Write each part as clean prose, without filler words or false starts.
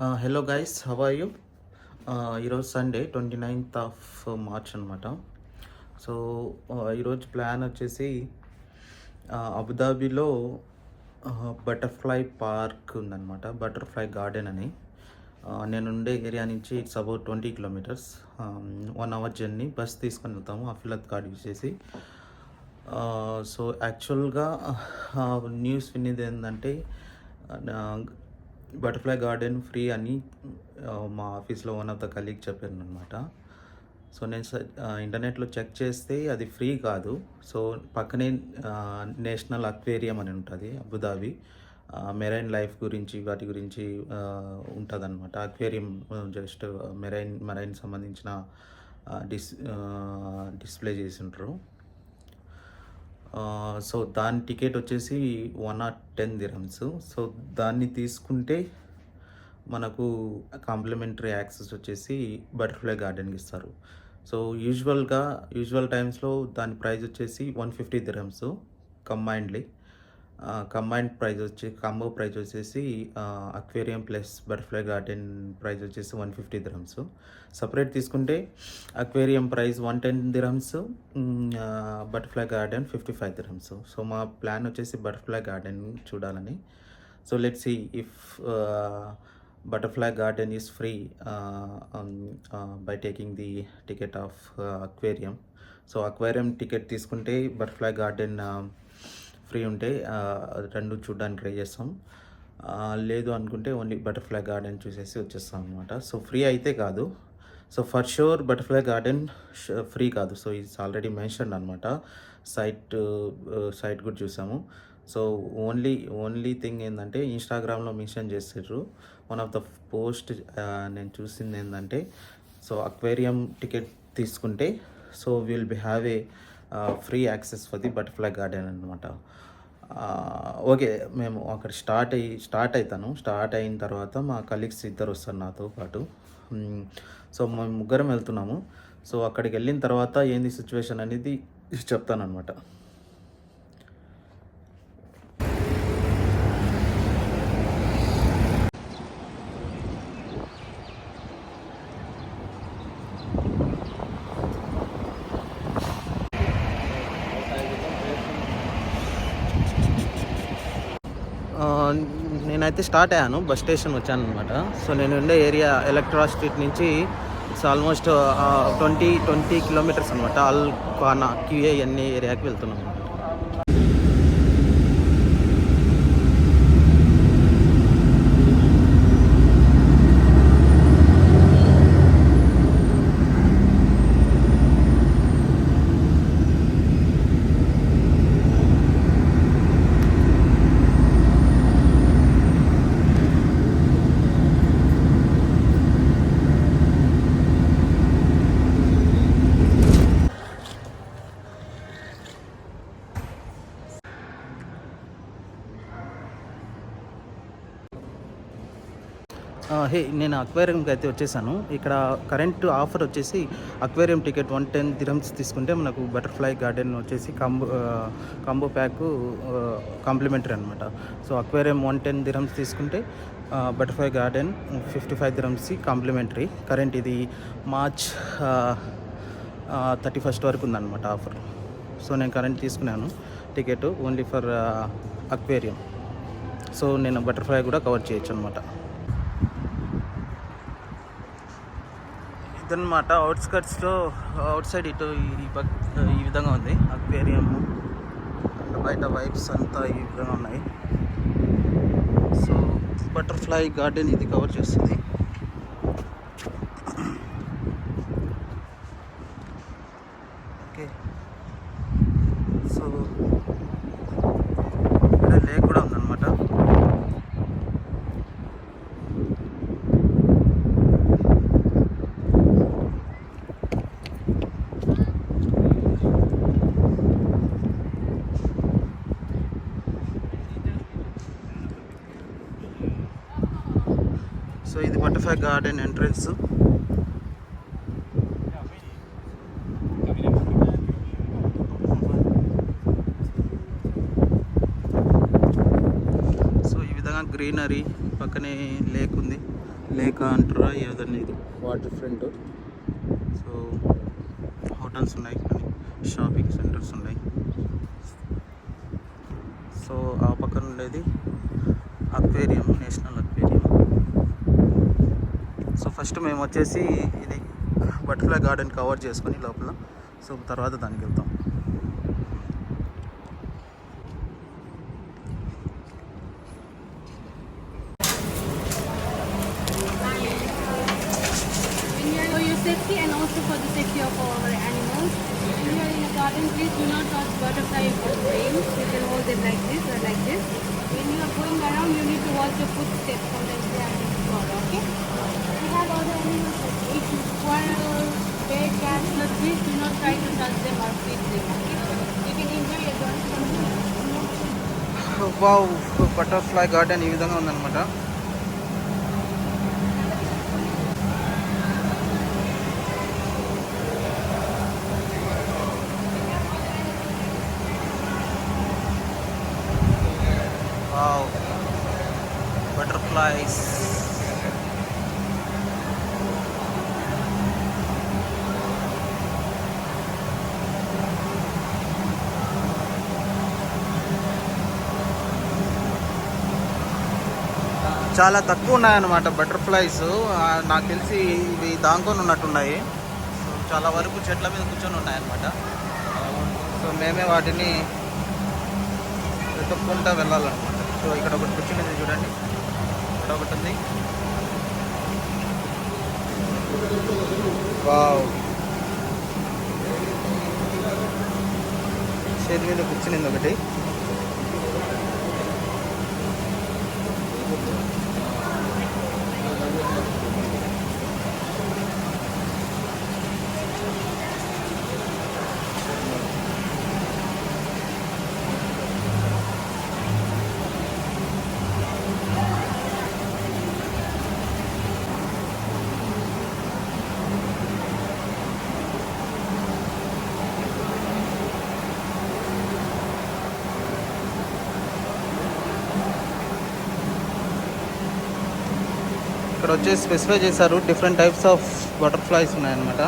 Hello guys, how are you? ఈరోజు Sunday 29th of March అనమాట. So ఈరోజు plan వచ్చేసి అబుదాబిలో బటర్ఫ్లై పార్క్ ఉందన్నమాట, బటర్ఫ్లై గార్డెన్ అని. నేనుండే ఏరియా నుంచి it's about 20 kilometres, 1 hour journey. Bus తీసుకొని వెళ్తాము అఫిలత్ కార్డ్ యూజ్ చేసి. సో యాక్చువల్గా న్యూస్ వినేది ఏంటంటే బటర్ఫ్లై గార్డెన్ ఫ్రీ అని మా ఆఫీస్లో వన్ ఆఫ్ ద కలీగ్ చెప్పారు అనమాట. సో నేను ఇంటర్నెట్లో చెక్ చేస్తే అది ఫ్రీ కాదు. సో పక్కనే నేషనల్ అక్వేరియం అని ఉంటుంది అబుదాబి. మెరైన్ లైఫ్ గురించి వాటి గురించి ఉంటుంది అనమాట. అక్వేరియం జస్ట్ మెరైన్ సంబంధించిన డిస్ప్లే చేసి ఉంటారు. సో దాని టికెట్ వచ్చేసి 110 dirhams. సో దాన్ని తీసుకుంటే మనకు కాంప్లిమెంటరీ యాక్సెస్ వచ్చేసి బటర్ఫ్లై గార్డెన్కి ఇస్తారు. సో యూజువల్ టైమ్స్లో దాని ప్రైస్ వచ్చేసి 150 dirhams combinedly. Combined price combo price వచ్చేసి aquarium plus butterfly garden price వచ్చేసి 150 dirhams. సపరేట్ తీసుకుంటే aquarium price 110 dirhams, butterfly garden 55 dirhams. So మా ప్లాన్ వచ్చేసి బటర్ఫ్లై గార్డెన్ చూడాలని. So let's see if butterfly garden is free by taking the ticket of aquarium. So aquarium ticket తీసుకుంటే butterfly garden free ఉంటే రెండు చూడడానికి try చేస్తాం. లేదు అనుకుంటే ఓన్లీ బటర్ఫ్లై గార్డెన్ చూసేసి వచ్చేస్తాం అనమాట. సో ఫ్రీ అయితే కాదు. So for sure butterfly garden free కాదు. సో ఇట్స్ ఆల్రెడీ మెన్షన్ అనమాట. సైట్ కూడా చూసాము. సో ఓన్లీ థింగ్ ఏంటంటే ఇన్స్టాగ్రామ్లో మెన్షన్ చేసారు. వన్ ఆఫ్ ద పోస్ట్ నేను చూసింది ఏంటంటే, సో అక్వేరియం టికెట్ తీసుకుంటే so will be have a free access for the butterfly garden అనమాట. ఓకే, మేము అక్కడ స్టార్ట్ అయిన తర్వాత మా కలీగ్స్ ఇద్దరు వస్తారు నాతో పాటు. సో మేము ముగ్గురం వెళ్తున్నాము. సో అక్కడికి వెళ్ళిన తర్వాత ఏంది సిచ్యువేషన్ అనేది చెప్తాను అనమాట. నేనైతే స్టార్ట్ అయ్యాను, బస్ స్టేషన్ వచ్చాను అనమాట. సో నేను ఉండే ఏరియా ఎలక్ట్రా స్ట్రీట్ నుంచి ఇట్స్ ఆల్మోస్ట్ 20 కిలోమీటర్స్ అనమాట. అల్ ఖానా క్యూఏ అన్ని ఏరియాకి వెళ్తున్నాను. నేను అక్వేరియంకి అయితే వచ్చేసాను. ఇక్కడ కరెంట్ ఆఫర్ వచ్చేసి అక్వేరియం టికెట్ 110 dirhams తీసుకుంటే మనకు బటర్ఫ్లై గార్డెన్ వచ్చేసి కాంబో ప్యాక్ కాంప్లిమెంటరీ అనమాట. సో అక్వేరియం 110 dirhams తీసుకుంటే butterfly garden 55 dirhams complimentary. Current ఇది మార్చ్ 31st వరకు ఉందన్నమాట ఆఫర్. సో నేను కరెంట్ తీసుకున్నాను ticket only for aquarium. So నేను బటర్ఫ్లై కూడా కవర్ చేయొచ్చు అనమాట. ఇదన్నమాట అవుట్స్కట్స్లో అవుట్ సైడ్ ఇటు ఈ విధంగా ఉంది అక్వేరియం. బయట వైబ్స్ అంతా ఈ విధంగా ఉన్నాయి. సో బటర్ఫ్లై గార్డెన్ ఇది కవర్ చేస్తుంది. ఓకే, సో ఇక్కడ లేక్ కూడా ఉందన్నమాట. సో ఇది బటర్ఫ్లై గార్డెన్ ఎంట్రన్స్. సో ఈ విధంగా గ్రీనరీ, పక్కనే లేక్ ఉంది. లేక అంటారా ఏదన్నా ఇది వాటర్ ఫ్రంట్. సో హోటల్స్ ఉన్నాయి, షాపింగ్ సెంటర్స్ ఉన్నాయి. సో ఆ పక్కన ఉండేది aquarium, national aquarium. So first మేము వచ్చేసి ఇది బటర్ఫ్లై గార్డెన్ కవర్ చేసుకొని లోపల, సో తర్వాత దానికి వెళ్తాం. Safety and also for the safety of our animals. When you are in a garden, please do not touch butterfly or frames. You can hold them like this or like this. When you are going around, you need to watch your footsteps. Sometimes they are in the okay? We have other animals like squirrel, bear, cat, but please do not try to touch them or feed them. Okay? You can enjoy your garden. Wow, butterfly garden ఈ విధంగా ఉందన్నమాట. Wow, butterflies. చాలా తక్కువ ఉన్నాయన్నమాట butterflies. నాకు తెలిసి ఇవి దాంకొని ఉన్నట్టున్నాయి. సో చాలా వరకు చెట్ల మీద కూర్చొని ఉన్నాయన్నమాట. సో మేమే వాటిని వెతుక్కుంటూ వెళ్ళాలన్నమాట. సో ఇక్కడ ఒకటి కూర్చుంది చూడండి, ఇక్కడ ఒకటి ఉంది. వావ్, చేతి మీద కూర్చునింది ఒకటి. ఇక్కడ వచ్చేసి స్పెసిఫై చేశారు, డిఫరెంట్ టైప్స్ ఆఫ్ బటర్ఫ్లైస్ ఉన్నాయన్నమాట.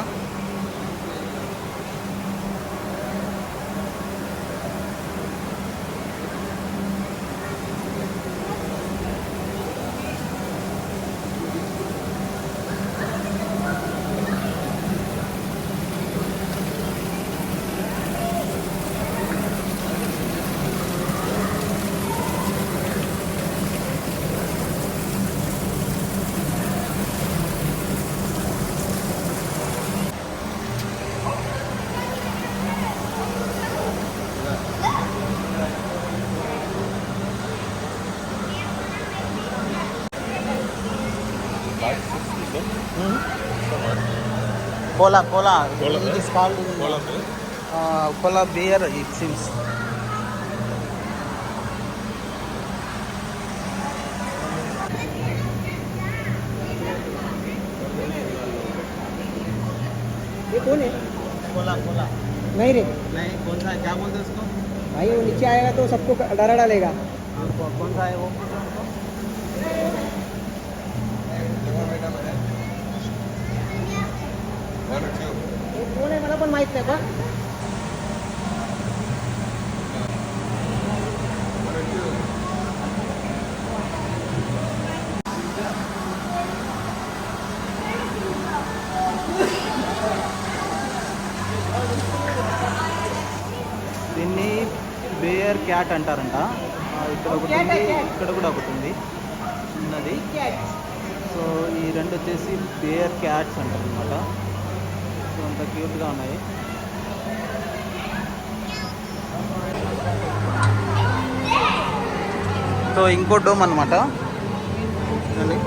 Cola. It is called cola beer, it seems. ये कौन है? कोला नहीं रे, नहीं, कौन सा है, क्या बोलते हैं उसको? भाई वो नीचे आएगा तो सबको डरा डालेगा. कौन सा है वो? वो कौन है मला पण माहित नाही बा. దీన్ని బేయర్ క్యాట్ అంటారంట. ఇక్కడ ఒకటి ఉంది, ఇక్కడ కూడా ఒకటి ఉంది ఉన్నది. సో ఈ రెండు వచ్చేసి బేయర్ క్యాట్స్ అంటారు అనమాట. సో అంత క్యూట్గా ఉన్నాయి. సో ఇంకో డోమ్ అనమాట.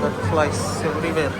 Butterflies everywhere.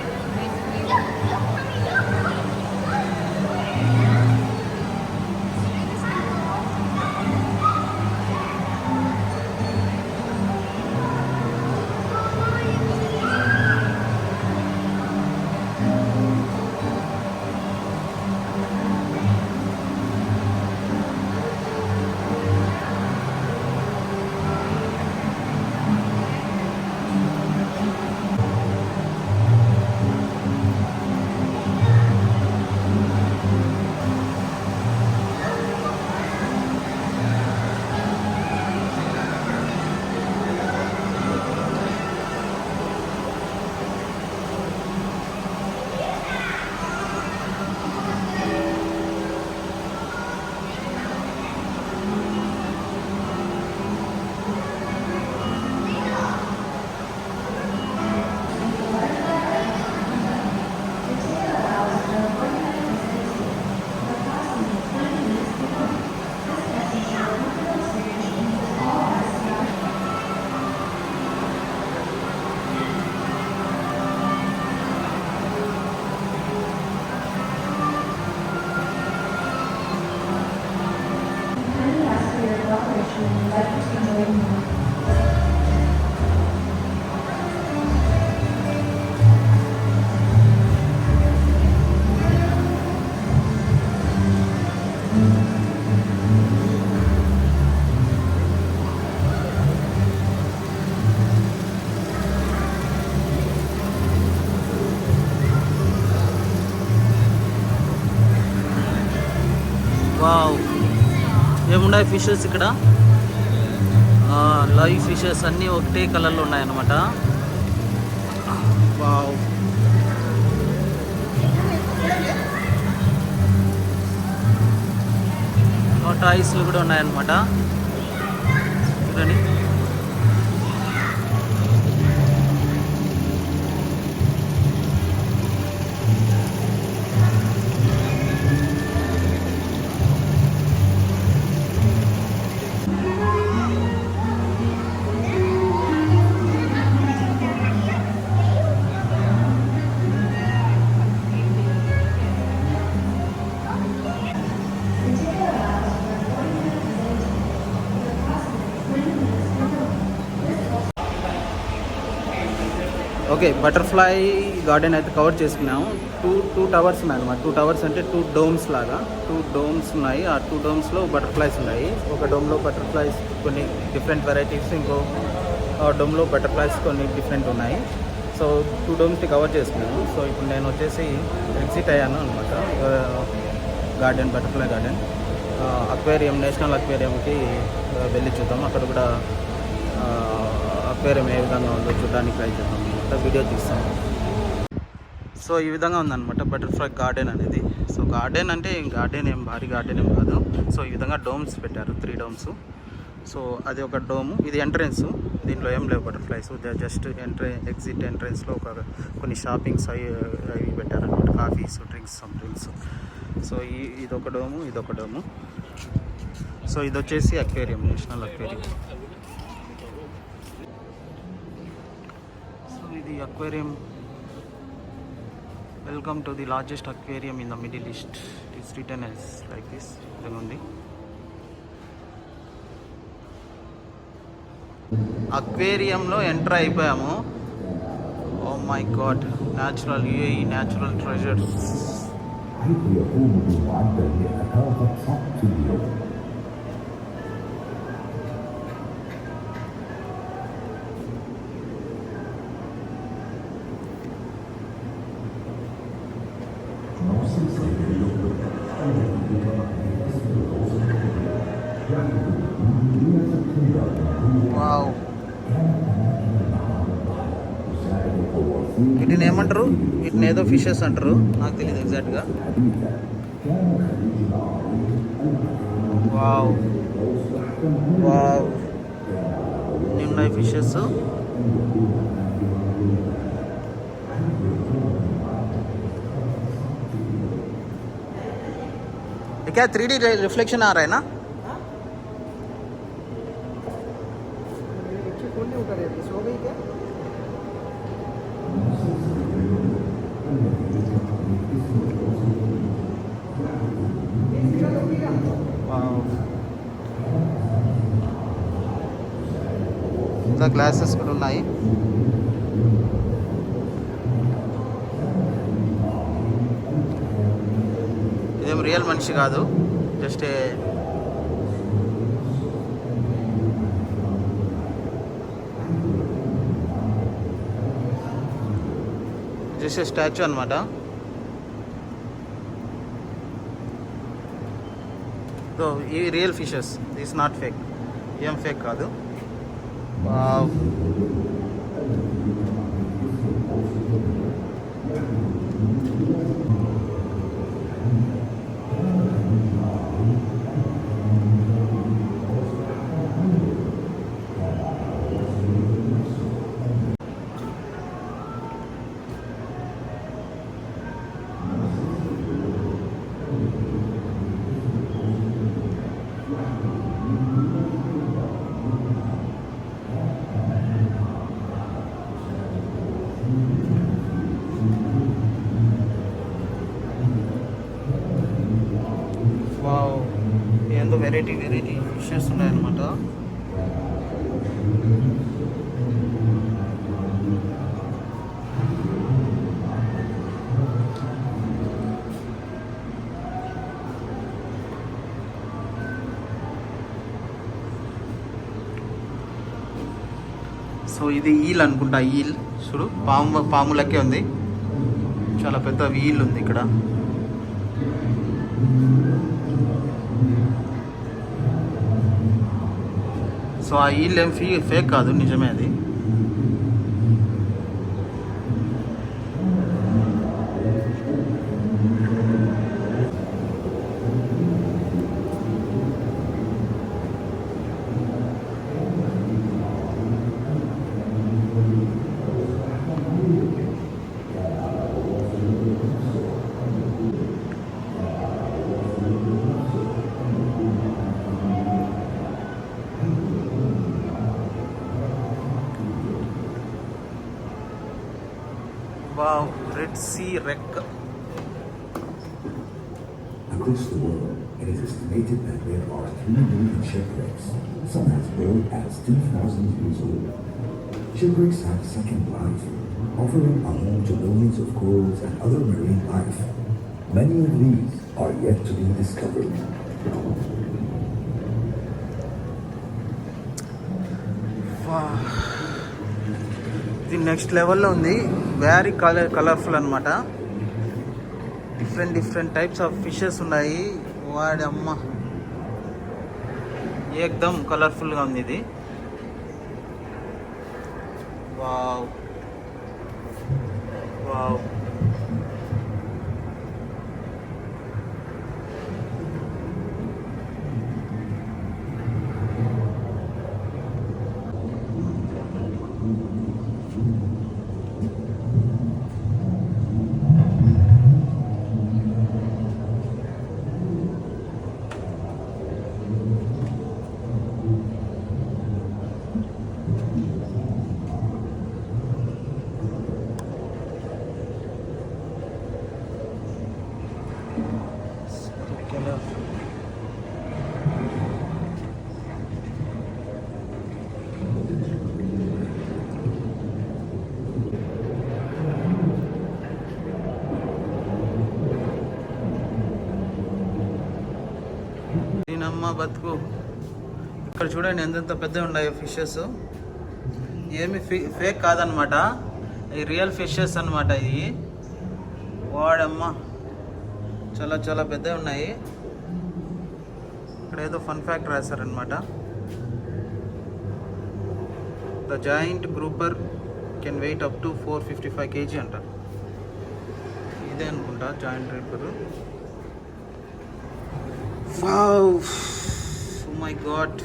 ఉన్నాయి ఫిషెస్ ఇక్కడ. లైవ్ ఫిషెస్ అన్నీ ఒకటే కలర్లో ఉన్నాయన్నమాట. వావ్. టాయ్స్లు కూడా ఉన్నాయన్నమాట. చూడండి. ఓకే, బటర్ఫ్లై గార్డెన్ అయితే కవర్ చేసుకున్నాము. టూ టవర్స్ ఉన్నాయి అన్నమాట. 2 టవర్స్ అంటే 2 డోమ్స్ లాగా. 2 డోమ్స్ ఉన్నాయి. ఆ 2 డోమ్స్లో బటర్ఫ్లైస్ ఉన్నాయి. ఒక డోమ్లో బటర్ఫ్లైస్ కొన్ని డిఫరెంట్ వెరైటీస్, ఇంకో డోమ్లో బటర్ఫ్లైస్ కొన్ని డిఫరెంట్ ఉన్నాయి. సో 2 డోమ్స్ని కవర్ చేసుకున్నాను. సో ఇప్పుడు నేను వచ్చేసి ఎగ్జిట్ అయ్యాను అనమాట. Garden, butterfly garden, aquarium, national అక్వేరియంకి వెళ్ళి చూద్దాం. అక్కడ కూడా అక్వేరియం ఏ విధంగా ఉందో చూడడానికి ట్రై చేద్దాం అనమాట. వీడియో తీస్తాం. సో ఈ విధంగా ఉందన్నమాట బటర్ఫ్లై గార్డెన్ అనేది. సో గార్డెన్ అంటే గార్డెన్ ఏం భారీ గార్డెన్ ఏం కాదు. సో ఈ విధంగా డోమ్స్ పెట్టారు, 3 డోమ్స్. సో అది ఒక డోము, ఇది ఎంట్రెన్స్. దీంట్లో ఏం లేవు బటర్ఫ్లైస్, జస్ట్ ఎగ్జిట్ ఎంట్రెన్స్లో కొన్ని షాపింగ్స్ అవి పెట్టారనమాట. Coffees, drinks, some drinks. So ఇదొక డోము, ఇదొక డోము. సో ఇది వచ్చేసి అక్వేరియం, నేషనల్ అక్వేరియం. సో ఇది aquarium. Welcome to the largest aquarium in the Middle East. It is written as like this. ఇది ఉంది. అక్వేరియంలో ఎంటర్ అయిపోయాము. Oh my god, natural UAE natural treasures. Wow. వీటిని ఏమంటారు? వీటిని ఏదో ఫిషెస్ అంటారు, నాకు తెలియదు ఎగ్జాక్ట్గా. వావ్ వావ్, ఉన్నాయి ఫిషెస్. क्या 3D रिफ्लेक्शन आ रहा है ना? सो गई क्या? ఇంకా గ్లాసెస్ కూడా ఉన్నాయి. ఇదేం రియల్ మనిషి కాదు, జస్ట్ స్టాచ్యూ అనమాట. సో ఈ real fishes, this not fake, ఏం ఫేక్ కాదు. వావ్. వావ్, ఏందో వెరైటీ ఫిషెస్ ఉన్నాయన్నమాట. సో ఇది ఈల్ అనుకుంటా. ఈల్ చూడు, పాములకే ఉంది. చాలా పెద్ద ఈల్ ఉంది ఇక్కడ. సో ఆ ఈల్ ఏం ఫేక్ కాదు, నిజమే అది. వావ్, రెడ్ సీ రెక్. Across the world, it is estimated that there are 3 million shipwrecks, some as old as 2,000 years old. Shipwrecks have a second life, offering a home to millions of corals and other marine life. Many of these are yet to be discovered. ఇది next లెవెల్లో ఉంది. Very colourful అనమాట. Different types of fishes ఉన్నాయి. వాడి అమ్మ, ఏకదమ్ కలర్ఫుల్గా ఉంది ఇది. Wow wow. దీనమ్మ బతుకు. ఇక్కడ చూడండి ఎంతెంత పెద్దగా ఉన్నాయో ఫిషెస్. ఏమి ఫేక్ కాదనమాట, ఈ రియల్ ఫిషెస్ అనమాట. ఇది వాడమ్మ, చాలా పెద్దగా ఉన్నాయి. ఇక్కడ ఏదో ఫన్ ఫ్యాక్ట్ రాశారనమాట. The giant grouper can weigh up to 455 kg అంటారు. ఇదే అనుకుంటా giant grouper. Wow, oh my God.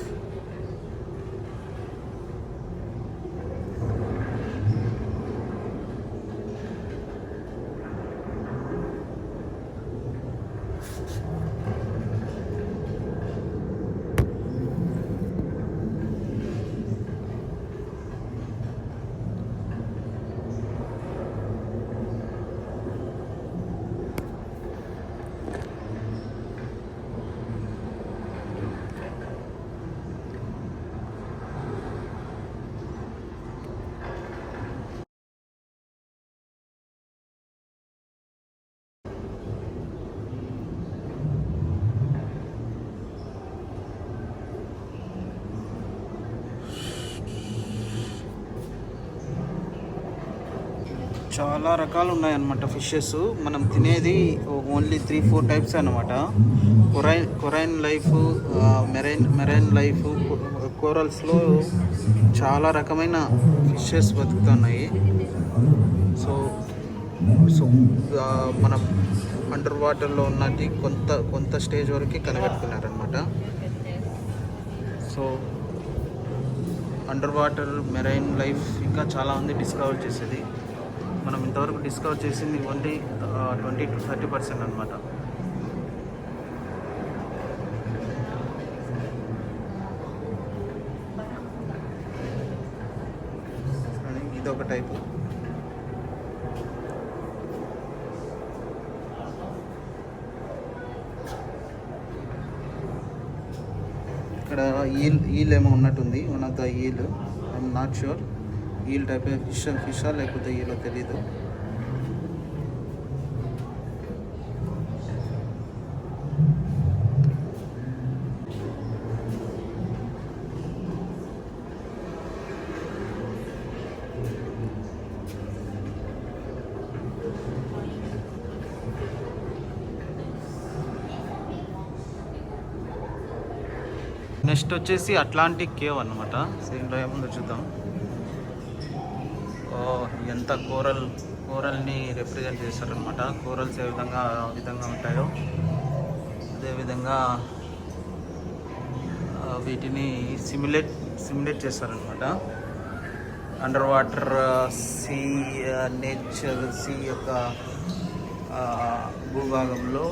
చాలా రకాలు ఉన్నాయన్నమాట ఫిషెస్. మనం తినేది ఓన్లీ 3-4 టైప్స్ అనమాట. కొరైన్ లైఫ్, మెరైన్ లైఫ్, కోరల్స్లో చాలా రకమైన ఫిషెస్ బతుకుతున్నాయి. సో మనం అండర్ వాటర్లో ఉన్నది కొంత స్టేజ్ వరకు కనిపెట్టుకున్నారనమాట. సో అండర్ వాటర్ మెరైన్ లైఫ్ ఇంకా చాలా ఉంది డిస్కవర్ చేసేది. మనం ఇంతవరకు డిస్కవర్ చేసింది ఓన్లీ 20-30% అనమాట. ఇదొక టైపు. ఇక్కడ ఈల్ ఏమో ఉన్నట్టుంది. One of the eel, I'm not sure. Eel type ఫిషా లేకపోతే ఈలో తెలీదు. నెక్స్ట్ వచ్చేసి అట్లాంటిక్ కేవ్ అనమాట. దీంట్లో ఏముందో చూద్దాం. ఎంత కోరల్ని రిప్రజెంట్ చేస్తారనమాట. కోరల్స్ ఏ విధంగా ఉంటాయో అదేవిధంగా వీటిని సిమ్యులేట్ చేస్తారనమాట. Under water sea nature, sea యొక్క భూభాగంలో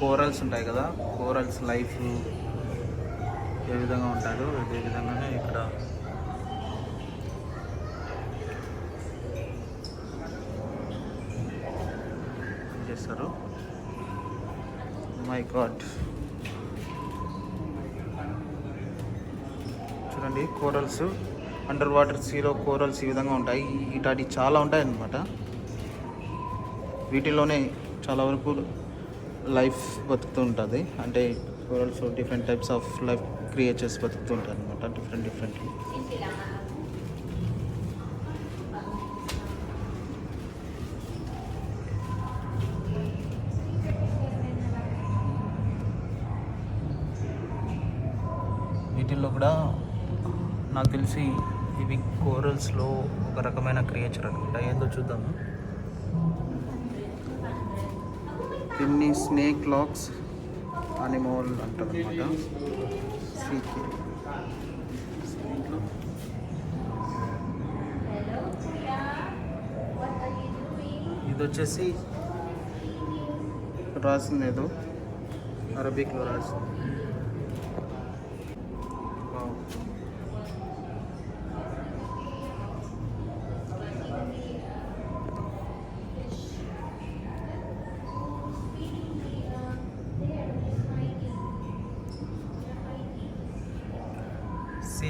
కోరల్స్ ఉంటాయి కదా, కోరల్స్ లైఫ్ ఏ విధంగా ఉంటాయో అదే విధంగానే ఇక్కడ చేస్తారు. మై గాడ్, చూడండి కోరల్స్ అండర్ వాటర్ సీలో కోరల్స్ ఈ విధంగా ఉంటాయి. ఇటాటి చాలా ఉంటాయి అన్నమాట. వీటిలోనే చాలా వరకు లైఫ్ బతుకుతూ ఉంటుంది. అంటే corals different types of life creatures బతుకుతూ ఉంటాయి అనమాట, డిఫరెంట్. వీటిల్లో కూడా నాకు తెలిసి ఇవి కోరల్స్లో ఒక రకమైన క్రియేచర్ అనమాట. ఏందో చూద్దాము. దీన్ని స్నేక్ లాక్స్ అనిమల్ అంటారు అనమాట. ఇది వచ్చేసి రాసింది ఏదో అరబిక్లో రాసింది.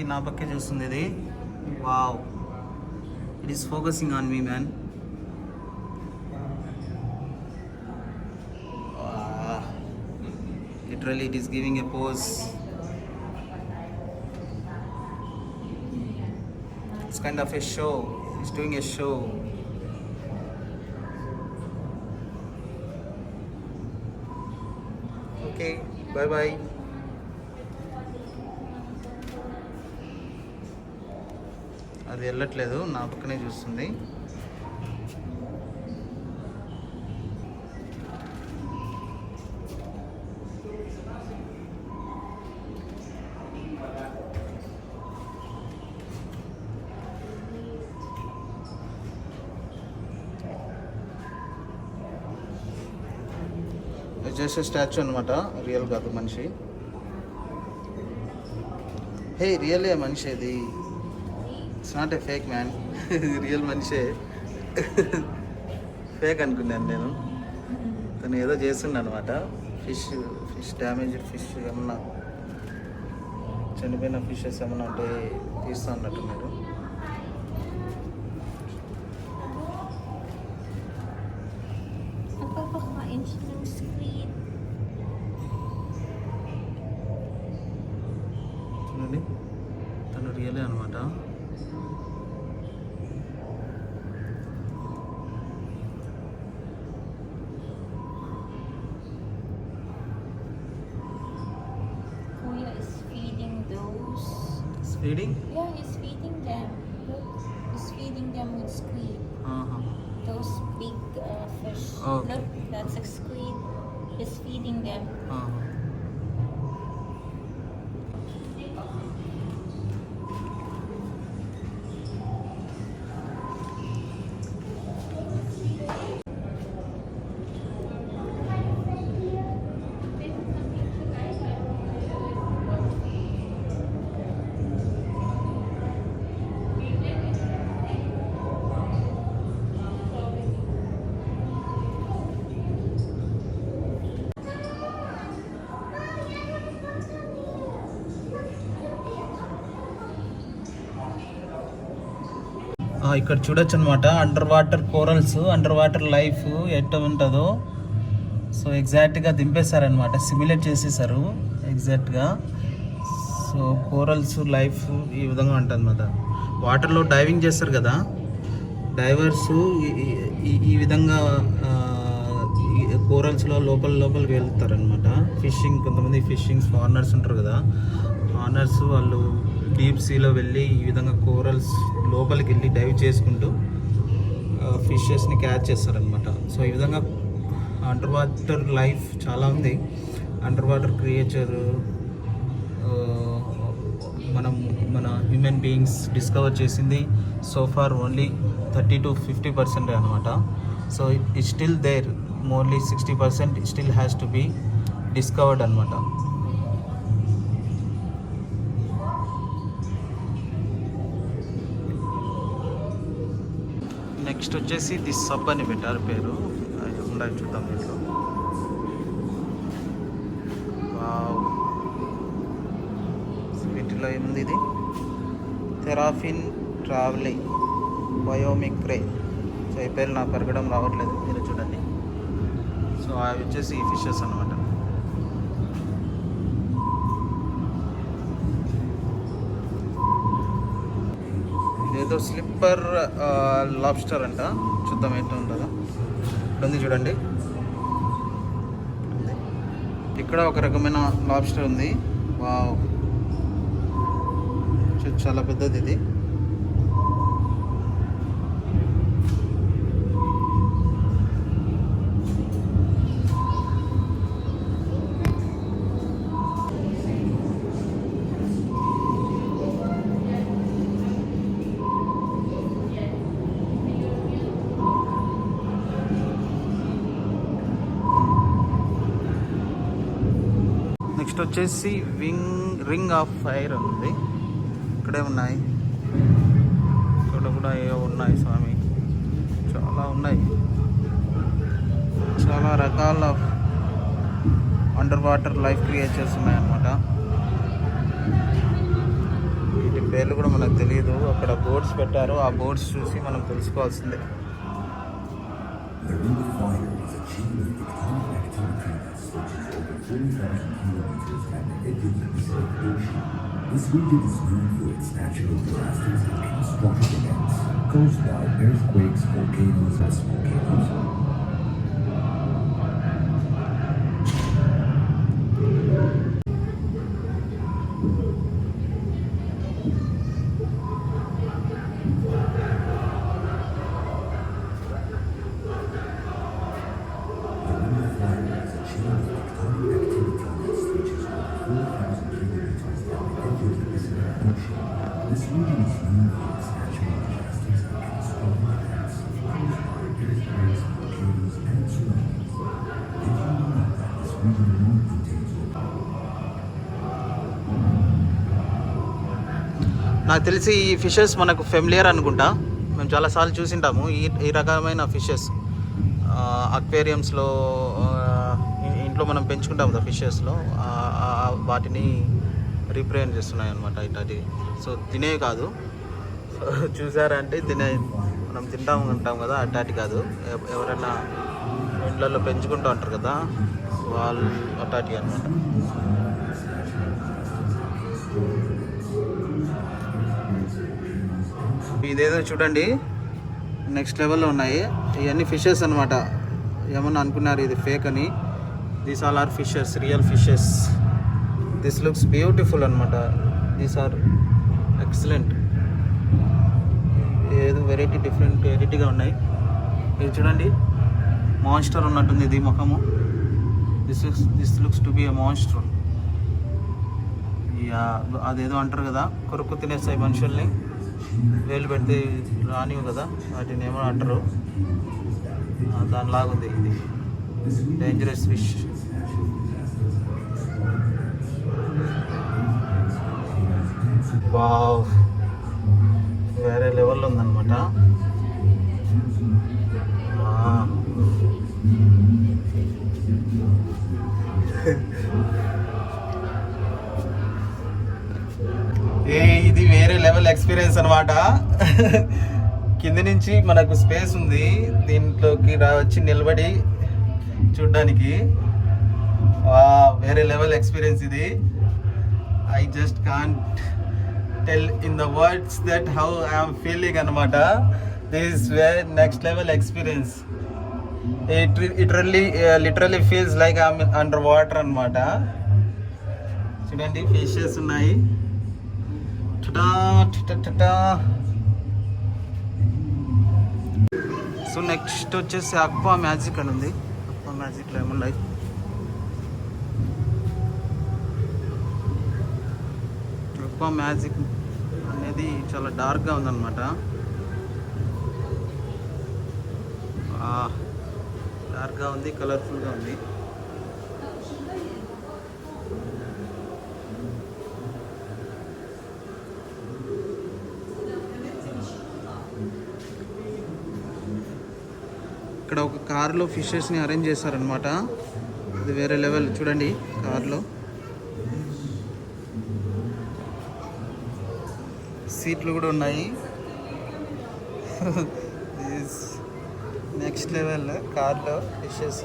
నా పక్కే చూస్తుంది ఇది. Wow, it is focusing on me man. Literally it is giving a pose. It's kind of a show. It's doing a show. Okay, bye bye. అది వెళ్ళట్లేదు, నా పక్కనే చూస్తుంది. జస్ట్ స్టాచ్యూ అనమాట, రియల్ కాదు మనిషి. హే, రియల్ మనిషి ఇది. It's not a fake man, real మనిషే. ఫేక్ అనుకున్నాను నేను. తను ఏదో చేస్తుండ అనమాట. ఫిష్ డ్యామేజ్డ్ ఫిష్ ఏమన్నా, చనిపోయిన ఫిషెస్ ఏమన్నా ఉంటే తీస్తూ ఉన్నట్టున్నాడు. చూడండి, తను రియలే అనమాట. Feeding? Yeah, he's feeding them. Look, he's feeding them with squid. Those big fish. Okay. Look, that's a squid. He's feeding them. ఇక్కడ చూడొచ్చు అనమాట. Under water corals, under water life ఎట్లా ఉంటుందో. సో ఎగ్జాక్ట్గా దింపేశారనమాట, సిమ్యులేట్ చేసేసారు ఎగ్జాక్ట్గా. సో కోరల్స్ లైఫ్ ఈ విధంగా ఉంటుంది అన్నమాట. వాటర్లో డైవింగ్ చేస్తారు కదా డైవర్స్, ఈ విధంగా కోరల్స్లో లోపలికి వెళ్తారనమాట. ఫిషింగ్, కొంతమంది ఫిషింగ్ ఫారినర్స్ ఉంటారు కదా, ఫారినర్స్ వాళ్ళు డీప్ సీలో వెళ్ళి ఈ విధంగా కోరల్స్ లోపలికి వెళ్ళి డైవ్ చేసుకుంటూ ఫిషెస్ని క్యాచ్ చేస్తారనమాట. సో ఈ విధంగా అండర్ వాటర్ లైఫ్ చాలా ఉంది. అండర్ వాటర్ క్రియేచర్ మన హ్యూమన్ బీయింగ్స్ డిస్కవర్ చేసింది సో ఫార్ ఓన్లీ 30 to 50% అనమాట. So it still there, merely 60% still has to be discovered అనమాట. నెక్స్ట్ వచ్చేసి ది సబ్ అని పెట్టారు పేరు, ఉండాలి చూద్దాం దీంట్లో. వీటిలో ఏముంది, ఇది థెరాఫిన్ ట్రావెలింగ్ బయోమిక్ రే. సో ఈ పేరు నాకు పెరగడం రావట్లేదు, మీరు చూడండి. సో అవి వచ్చేసి ఫిషెస్ అనమాట. ఇదేదో స్లిప్పర్ లాబ్స్టర్ అంట, చూద్దాం ఏంటో ఉంటుందో. ఇక్కడ ఉంది చూడండి, ఇక్కడ ఒక రకమైన లాబ్స్టర్ ఉంది. వావ్, చాలా పెద్దది ఇది. నెక్స్ట్ వచ్చేసి రింగ్ ఆఫ్ ఫైర్ ఉంది. ఇక్కడే ఉన్నాయి, ఇక్కడ కూడా ఏవో ఉన్నాయి స్వామి, చాలా ఉన్నాయి. చాలా రకాల అండర్ వాటర్ లైఫ్ క్రియేచర్స్ ఉన్నాయన్నమాట. వీటి పేర్లు కూడా మనకు తెలియదు. అక్కడ బోర్డ్స్ పెట్టారు, ఆ బోర్డ్స్ చూసి మనం తెలుసుకోవాల్సిందే. The Ring of Fire is a chain of tectonic activity that stretches over 40,000 kilometers at the edge of the Pacific Ocean. This region is known for its natural disasters and catastrophic events caused by earthquakes, volcanoes, and volcanoes. This region is known for its natural disasters and catastrophic events caused by earthquakes, volcanoes, and tsunamis. Did you know that this region alone contains నాకు తెలిసి ఈ fishes మనకు familiar అనుకుంటా, మేము చాలాసార్లు చూసింటాము ఈ రకమైన fishes అక్వేరియంస్లో. ఇంట్లో మనం పెంచుకుంటాం కదా ఫిషెస్లో, వాటిని రీప్రజెంట్ చేస్తున్నాయి అనమాట ఇట్లాంటి. సో తినేవి కాదు, చూసారంటే మనం తింటాం కదా, అట్లాంటి కాదు. ఎవరైనా ఇండ్లలో పెంచుకుంటూ ఉంటారు కదా, వాళ్ళు అట్లాంటి అనమాట. ఇదేదో చూడండి, నెక్స్ట్ లెవెల్లో ఉన్నాయి. ఇవన్నీ ఫిషెస్ అనమాట. ఏమన్నా అనుకున్నారు ఇది ఫేక్ అని, these all are fishes, real fishes. This looks beautiful అనమాట. These are excellent. ఏదో వెరైటీగా ఉన్నాయి. ఇది చూడండి, మాన్స్టర్ ఉన్నట్టుంది ఇది ముఖము. This looks to be a monster. అదేదో అంటారు కదా, కొరుకు తినేస్తాయి మనుషుల్ని, వేలు పెడితే రానివి కదా, వాటిని ఏమో అంటారు, దానిలాగుంది ఇది. Dangerous fish. వావ్, వేరే లెవెల్లో ఉందన్నమాట. ఇది వేరే లెవెల్ ఎక్స్పీరియన్స్ అనమాట. కింద నుంచి మనకు స్పేస్ ఉంది, దీంట్లోకి వచ్చి నిలబడి చూడ్డానికి వేరే లెవెల్ ఎక్స్పీరియన్స్ ఇది. I just can't tell in the words that how I'm feeling అనమాట. This is next level experience. Literally feels like under water అన్నమాట. చూడండి ఫిషెస్ ఉన్నాయి. టటా టటా టటా. సో నెక్స్ట్ వచ్చేసి అక్వా మ్యాజిక్ అని ఉంది. అక్వా మ్యాజిక్లో ఏమున్నాయి? అక్వా మ్యాజిక్ అనేది చాలా డార్క్గా ఉందన్నమాట. డార్క్గా ఉంది, కలర్ఫుల్గా ఉంది. ఇక్కడ ఒక కార్లో ఫిషెస్ని అరేంజ్ చేశారనమాట. ఇది వేరే లెవెల్. చూడండి కార్లో సీట్లు కూడా ఉన్నాయి. నెక్స్ట్ లెవెల్ కార్లో ఫిషెస్.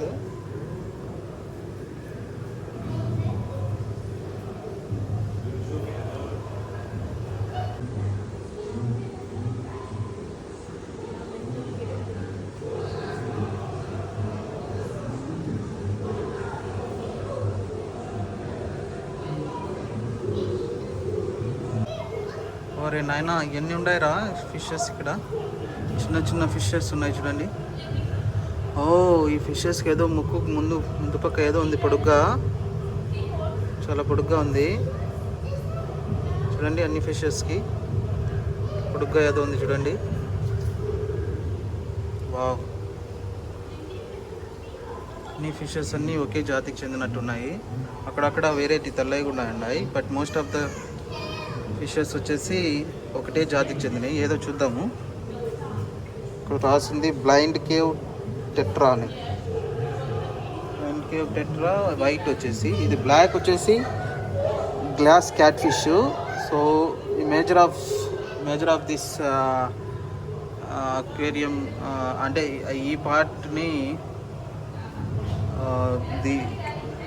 ఒరే నాయనా ఎన్ని ఉన్నాయిరా ఫిషెస్ ఇక్కడ. చిన్న చిన్న ఫిషెస్ ఉన్నాయి చూడండి. ఓ ఈ ఫిషెస్కి ఏదో ముక్కు ముందు పక్క ఏదో ఉంది పొడుగ్గా, చాలా పొడుగ్గా ఉంది చూడండి. అన్ని ఫిషెస్కి పొడుగ్గా ఏదో ఉంది చూడండి. వావ్, అన్ని ఫిషెస్ అన్నీ ఒకే జాతికి చెందినట్టు ఉన్నాయి. అక్కడక్కడ వెరైటీ తెల్లవి కూడా ఉన్నాయి. But most of the fishes వచ్చేసి ఒకటే జాతికి చెందినవి. ఏదో చూద్దాము. ఇక్కడ రాసింది బ్లైండ్ కేవ్ టెట్రా అని. బ్లైండ్ కేవ్ టెట్రా వైట్ వచ్చేసి, ఇది బ్లాక్ వచ్చేసి గ్లాస్ క్యాట్ ఫిష్. సో ఈ మేజర్ ఆఫ్ దిస్ అక్వేరియం అంటే ఈ పార్ట్ని the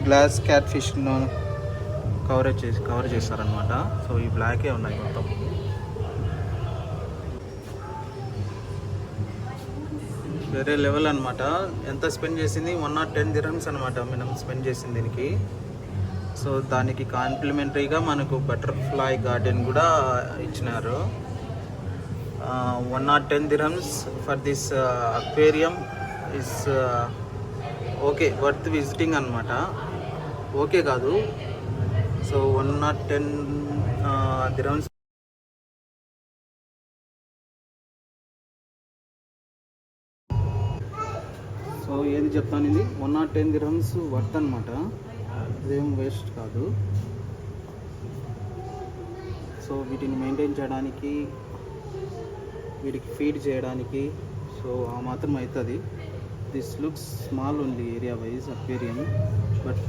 glass cat fish cover చేస్తారనమాట. సో ఈ బ్లాకే ఉన్నాయి మొత్తం. వేరే లెవెల్ అనమాట. ఎంత స్పెండ్ చేసింది? 110 dirhams అనమాట మినిమం స్పెండ్ చేసింది దీనికి. సో దానికి కాంప్లిమెంటరీగా మనకు బటర్ఫ్లై గార్డెన్ కూడా ఇచ్చినారు. 110 dirhams for this aquarium is okay, worth visiting అనమాట. ఓకే కాదు. So 110 dirhams. సో ఏది చెప్తాను, ఇది 110 dirhams వర్త్ అనమాట. ఇదేం వేస్ట్ కాదు. సో వీటిని మెయింటైన్ చేయడానికి, వీటికి ఫీడ్ చేయడానికి సో ఆ మాత్రం అవుతుంది. This looks small only area wise aquarium, but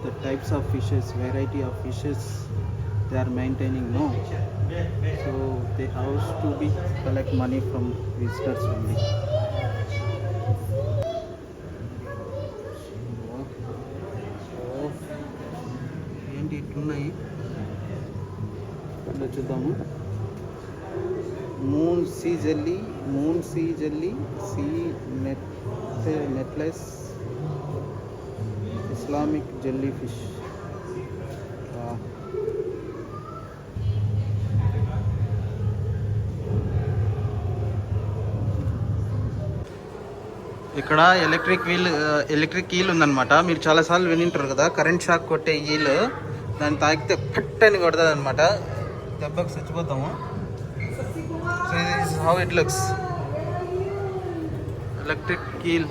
the types of fishes, variety of fishes they are maintaining, no, so they have to be collect money from visitors only. ఏంటి ఇట్లున్నాయి చూద్దాము. Moon sea jelly sea nettles Islamic jelly fish. ఇక్కడ electric eel ఉందన్నమాట. మీరు చాలాసార్లు వినింటారు కదా, current shock కొట్టే eel. దాన్ని తాకితే పట్టని కొడుతుంది అనమాట. దెబ్బకు చచ్చిపోతాము. So this how it looks, electric eel.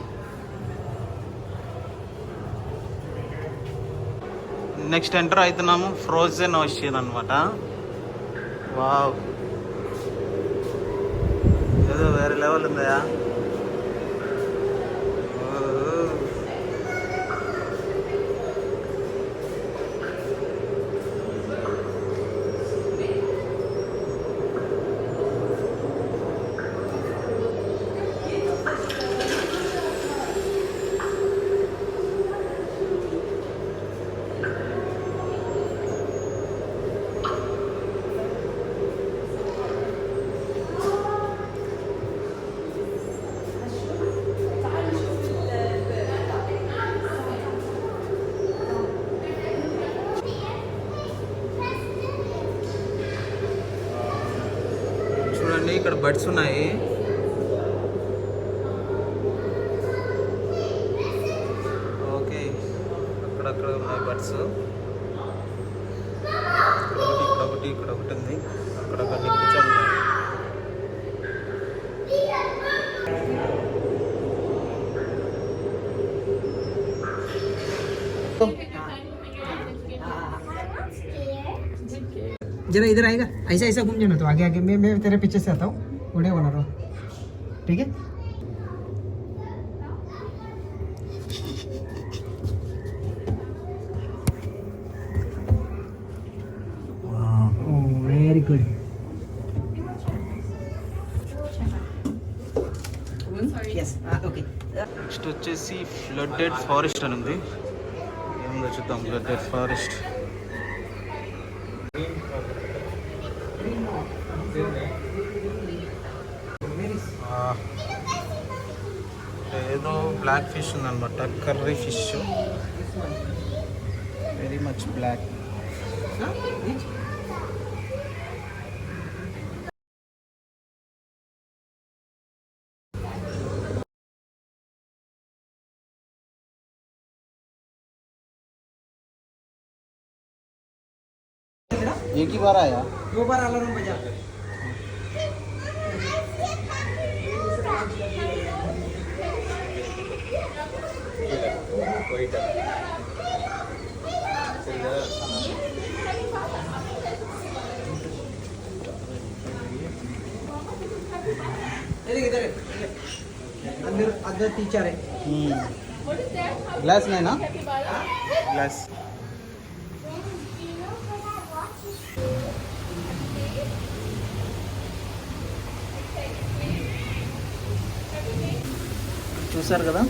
Next enter అవుతున్నాము ఫ్రోజన్ ఓషన్ అనమాట. వావ్, ఏదో వేరే లెవెల్ ఉందా. బర్డ్స్ ఉన్నాయి. ఓకే, అక్కడక్కడ ఉన్నాయి బర్డ్స్. ఇక్కడ ఒకటి ఉంది. అక్కడ కొన్ని కూర్చొని ఉన్నాయి. जरा इधर आएगा, ऐसा ऐसा घूम जाना, तो आगे आगे मैं तेरे पीछे से आता हूँ, उड़े बना रहा हूँ, ठीक है? Very good. Yes, okay. Next వచ్చేసి ఫ్లడ్డెడ్ ఫారెస్ట్ అని ఉంది. ఏముందో చూద్దాం. ఫ్లడ్డెడ్ ఫారెస్ట్ ఏదో బ్లాక్ ఫిష్ ఉందన్నమాట, curry fish, very much black. एक ही बार आया, 2 बार अलार्म बजा. इधर अंदर अंदर टीचर है. ग्लास नहीं ना, ग्लास. చూసారు కదా,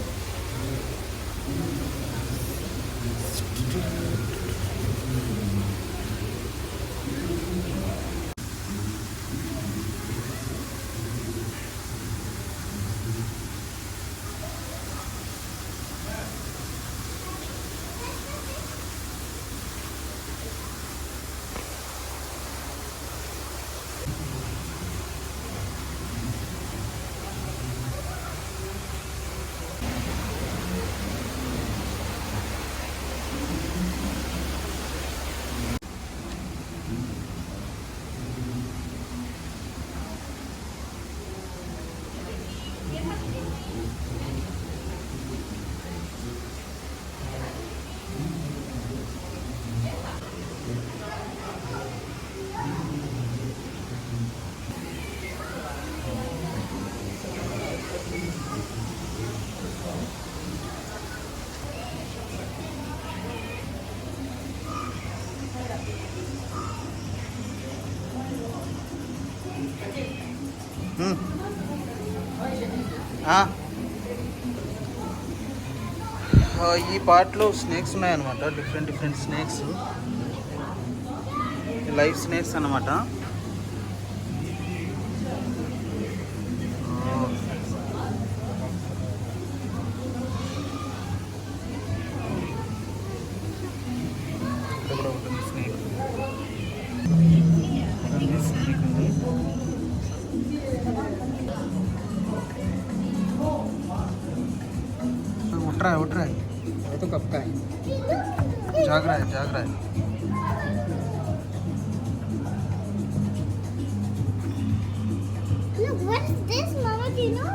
ఈ పార్ట్లో స్నేక్స్ ఉన్నాయన్నమాట. డిఫరెంట్ స్నేక్స్, లైవ్ స్నేక్స్ అన్నమాట. ఇక్కడ కూడా ఉంటుంది స్నేక్. స్నేక్ ఉంది. उठ रहा है, वो तो कब का है. जाग रहा है. Look, what is this, Mama? Do you know?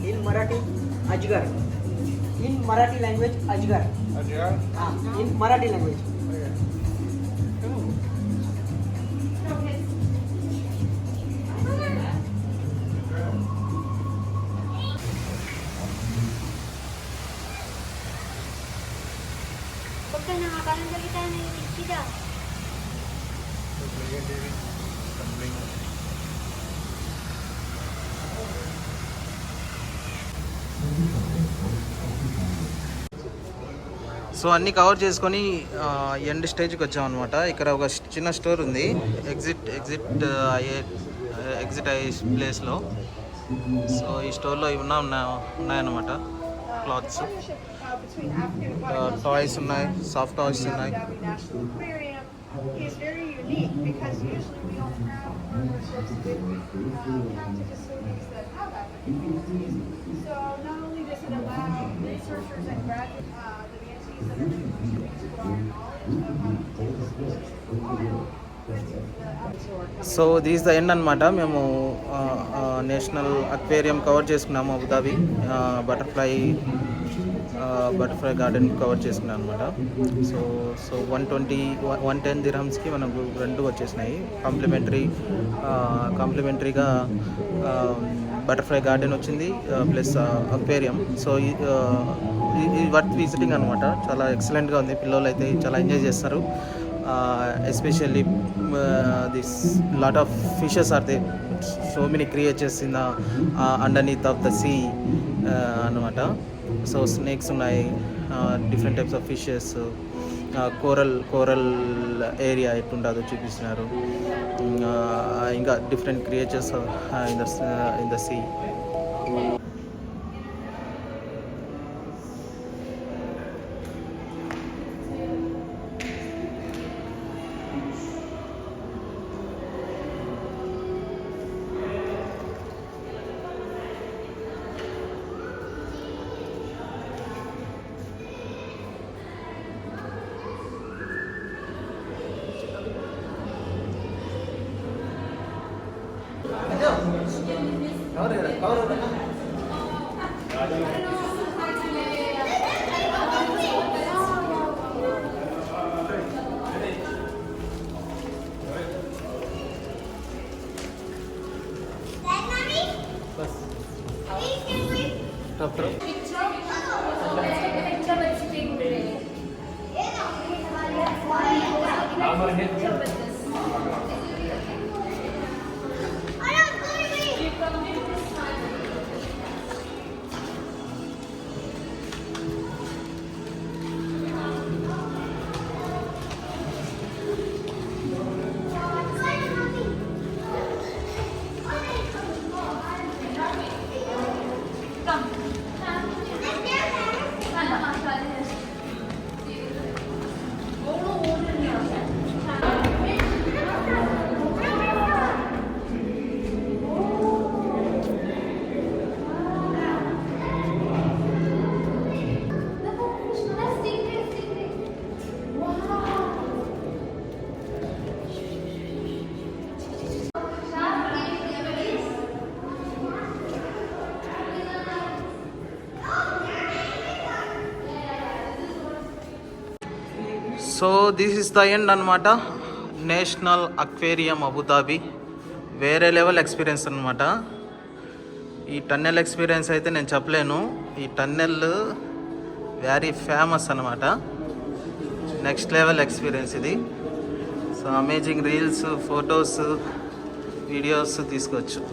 In Marathi, अजगर. In Marathi language, अजगर. हाँ, in Marathi language. Huwag ka nakakalang salita na yung sida. So అన్నీ కవర్ చేసుకొని ఎండ్ స్టేజ్కి వచ్చాం అనమాట. ఇక్కడ ఒక చిన్న స్టోర్ ఉంది, ఎగ్జిట్ అయ్యే ప్లేస్లో. సో ఈ స్టోర్లో ఇవి ఉన్నాయన్నమాట క్లాత్స్, టాయ్స్ ఉన్నాయి, సాఫ్ట్ టాయ్స్ ఉన్నాయి. Is very unique because usually we don't have one of those sorts of big captive facilities that have African manatees. So not only does it allow researchers and graduate the manatees that are doing to explore our knowledge of how to take the species from the wild into the outdoor. So this the end అనమాట. మేము national aquarium cover చేసుకున్నాము, Abu Dhabi butterfly garden cover చేసుకున్నాం అనమాట. So 110 దిర్హమ్స్కి మనకు రెండు వచ్చేసినాయి. కాంప్లిమెంటరీగా బటర్ఫ్లై గార్డెన్ వచ్చింది ప్లస్ అక్వేరియం. సో ఇది వర్త్ విజిటింగ్ అనమాట. చాలా ఎక్సలెంట్గా ఉంది, పిల్లలు అయితే చాలా ఎంజాయ్ చేస్తారు. Especially this lot of fishes are they, so many creatures in the underneath of the sea అనమాట. సో స్నేక్స్ ఉన్నాయి, different types of fishes, coral area ఎట్లుంటుందో చూపిస్తున్నారు, ఇంకా different creatures in the sea. So this is the end అనమాట. National aquarium Abu Dhabi వేరే level experience అనమాట. ఈ tunnel experience అయితే నేను చెప్పలేను. ఈ టన్నెల్ వెరీ ఫేమస్ అనమాట. నెక్స్ట్ లెవెల్ ఎక్స్పీరియన్స్ ఇది. So amazing reels, photos, videos తీసుకోవచ్చు.